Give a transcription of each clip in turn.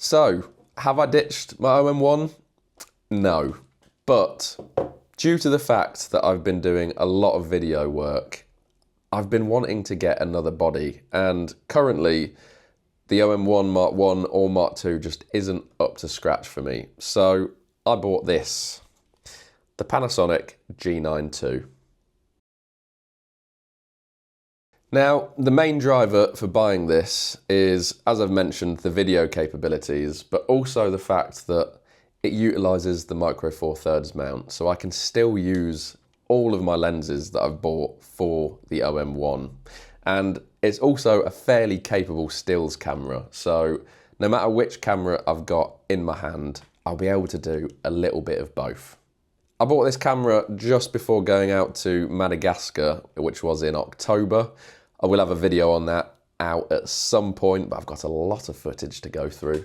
So, have I ditched my OM1? No. But due to the fact that I've been doing a lot of video work, I've been wanting to get another body, and currently the OM1 Mark 1 or Mark 2 just isn't up to scratch for me. So I bought this, the Panasonic G9ii. Now, the main driver for buying this is, as I've mentioned, the video capabilities, but also the fact that it utilises the Micro Four Thirds mount, so I can still use all of my lenses that I've bought for the OM1. And it's also a fairly capable stills camera, so no matter which camera I've got in my hand, I'll be able to do a little bit of both. I bought this camera just before going out to Madagascar, which was in October. I will have a video on that out at some point, but I've got a lot of footage to go through.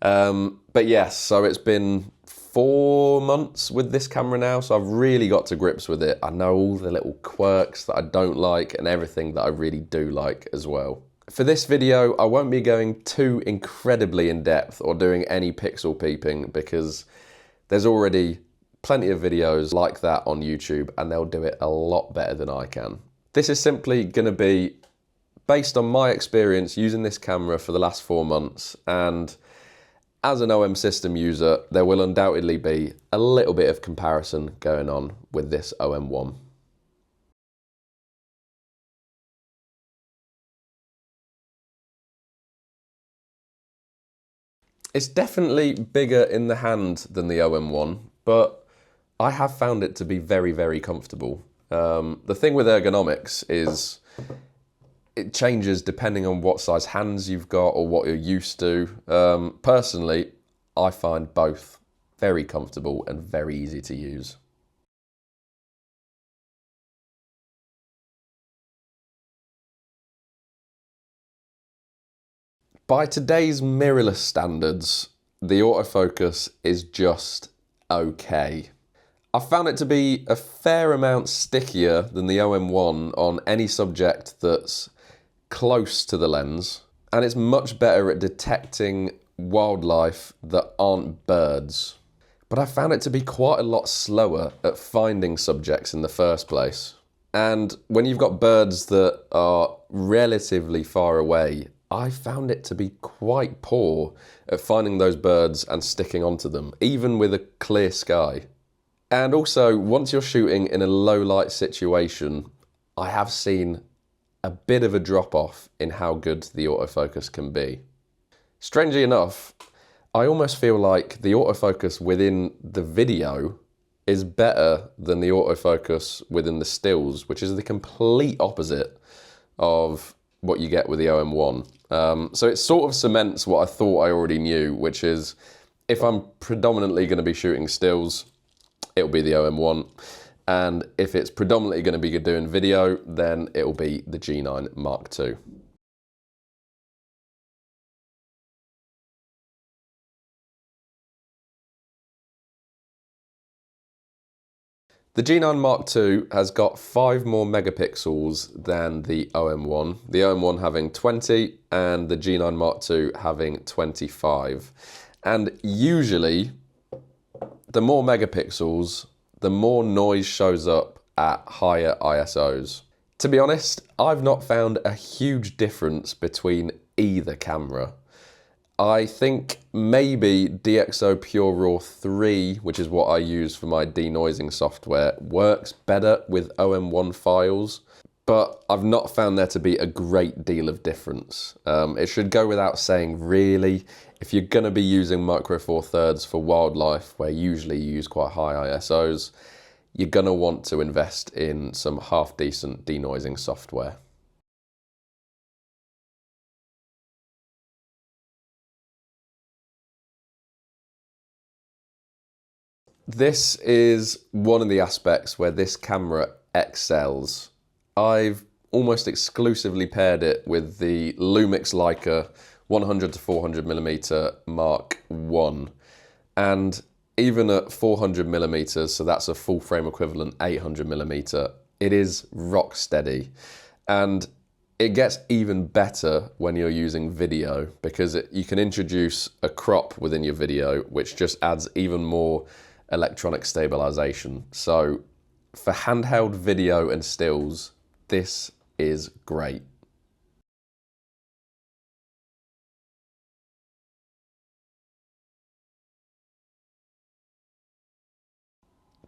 But yes, so it's been 4 months with this camera now, so I've really got to grips with it. I know all the little quirks that I don't like and everything that I really do like as well. For this video, I won't be going too incredibly in depth or doing any pixel peeping because there's already plenty of videos like that on YouTube and they'll do it a lot better than I can. This is simply going to be based on my experience using this camera for the last 4 months, and as an OM system user, there will undoubtedly be a little bit of comparison going on with this OM1. It's definitely bigger in the hand than the OM1, but I have found it to be very, very comfortable. The thing with ergonomics is it changes depending on what size hands you've got or what you're used to. Personally, I find both very comfortable and very easy to use. By today's mirrorless standards, the autofocus is just okay. I found it to be a fair amount stickier than the OM1 on any subject that's close to the lens, and it's much better at detecting wildlife that aren't birds. But I found it to be quite a lot slower at finding subjects in the first place. And when you've got birds that are relatively far away, I found it to be quite poor at finding those birds and sticking onto them, even with a clear sky. And also, once you're shooting in a low light situation, I have seen a bit of a drop off in how good the autofocus can be. Strangely enough, I almost feel like the autofocus within the video is better than the autofocus within the stills, which is the complete opposite of what you get with the OM1. So it sort of cements what I thought I already knew, which is if I'm predominantly going to be shooting stills, it'll be the OM1. And if it's predominantly going to be doing video, then it'll be the G9 Mark II. The G9 Mark II has got 5 more megapixels than the OM1. The OM1 having 20 and the G9 Mark II having 25. And usually, the more megapixels, the more noise shows up at higher ISOs. To be honest, I've not found a huge difference between either camera. I think maybe DxO Pure Raw 3, which is what I use for my denoising software, works better with OM1 files, but I've not found there to be a great deal of difference. It should go without saying, really, if you're going to be using Micro Four Thirds for wildlife, where usually you use quite high ISOs, you're going to want to invest in some half-decent denoising software. This is one of the aspects where this camera excels. I've almost exclusively paired it with the Lumix Leica 100 to 400mm Mark 1, and even at 400mm, so that's a full frame equivalent 800mm, it is rock steady. And It gets even better when you're using video because you can introduce a crop within your video, which just adds even more electronic stabilization. So for handheld video and stills, this is great.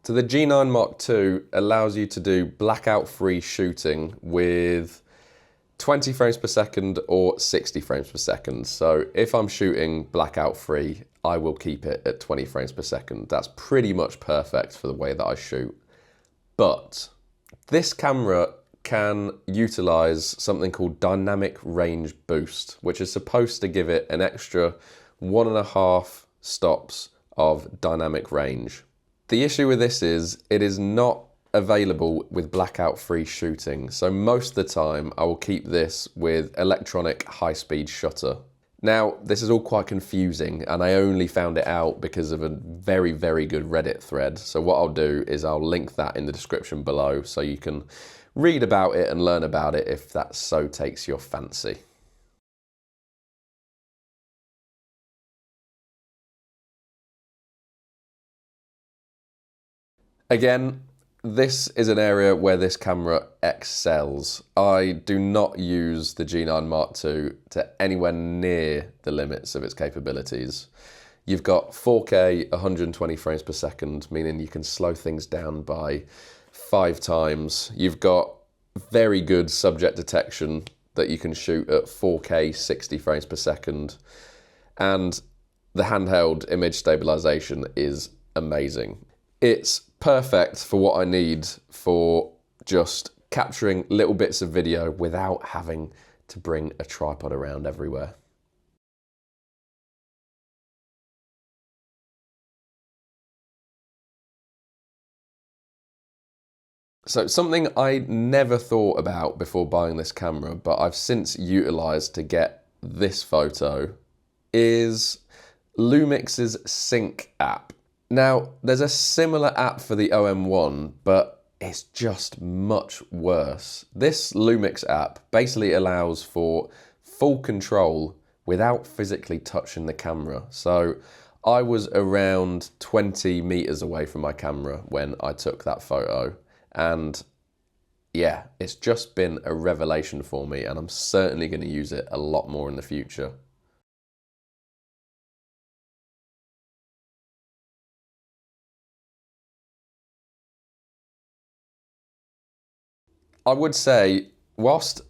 So the G9 Mark II allows you to do blackout-free shooting with 20 frames per second or 60 frames per second. So if I'm shooting blackout free, I will keep it at 20 frames per second. That's pretty much perfect for the way that I shoot. But this camera can utilize something called dynamic range boost, which is supposed to give it an extra 1.5 stops of dynamic range. The issue with this is it is not available with blackout free shooting. So most of the time I will keep this with electronic high-speed shutter. Now, this is all quite confusing and I only found it out because of a very, very good Reddit thread. So what I'll do is I'll link that in the description below so you can read about it and learn about it if that so takes your fancy. Again, this is an area where this camera excels. I do not use the G9 Mark II to anywhere near the limits of its capabilities. You've got 4K 120 frames per second, meaning you can slow things down by 5 times. You've got very good subject detection that you can shoot at 4K 60 frames per second. And the handheld image stabilization is amazing. It's perfect for what I need for just capturing little bits of video without having to bring a tripod around everywhere. So something I never thought about before buying this camera, but I've since utilized to get this photo, is Lumix's Sync app. Now, there's a similar app for the OM1, but it's just much worse. This Lumix app basically allows for full control without physically touching the camera. So I was around 20 meters away from my camera when I took that photo. And yeah, it's just been a revelation for me, and I'm certainly going to use it a lot more in the future. I would say, whilst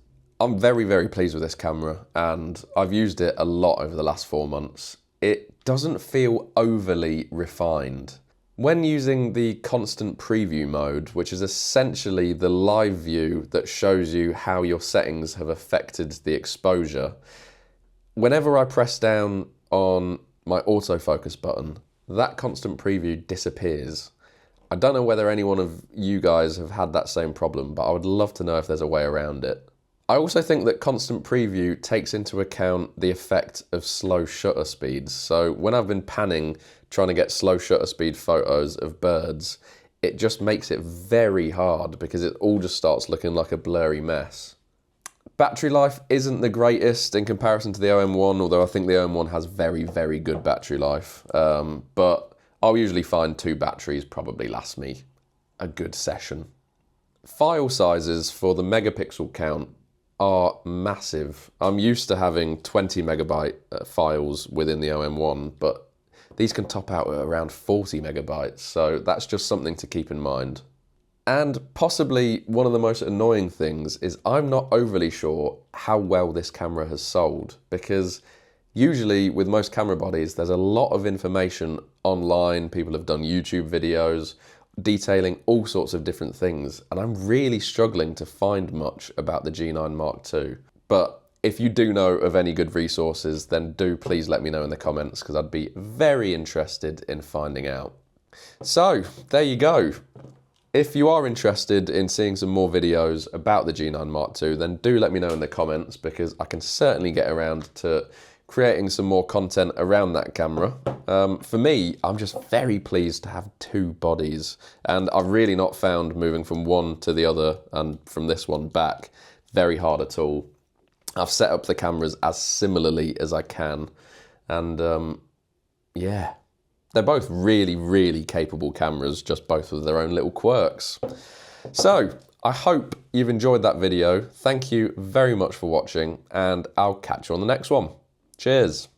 I'm very, very pleased with this camera and I've used it a lot over the last 4 months, it doesn't feel overly refined. When using the constant preview mode, which is essentially the live view that shows you how your settings have affected the exposure, whenever I press down on my autofocus button, that constant preview disappears. I don't know whether any one of you guys have had that same problem, but I would love to know if there's a way around it. I also think that constant preview takes into account the effect of slow shutter speeds. So when I've been panning, trying to get slow shutter speed photos of birds, it just makes it very hard because it all just starts looking like a blurry mess. Battery life isn't the greatest in comparison to the OM1, although I think the OM1 has very, very good battery life. But I'll usually find 2 batteries probably last me a good session. File sizes for the megapixel count are massive. I'm used to having 20 megabyte files within the OM1, but these can top out at around 40 megabytes, so that's just something to keep in mind. And possibly one of the most annoying things is I'm not overly sure how well this camera has sold, because usually with most camera bodies there's a lot of information online. People have done YouTube videos detailing all sorts of different things, and I'm really struggling to find much about the G9 Mark II. But if you do know of any good resources, then do please let me know in the comments, because I'd be very interested in finding out. So there you go. If you are interested in seeing some more videos about the G9 Mark II, then do let me know in the comments, because I can certainly get around to creating some more content around that camera. For me, I'm just very pleased to have 2 bodies, and I've really not found moving from one to the other and from this one back very hard at all. I've set up the cameras as similarly as I can, and yeah, they're both really, really capable cameras, just both with their own little quirks. So, I hope you've enjoyed that video. Thank you very much for watching, and I'll catch you on the next one. Cheers.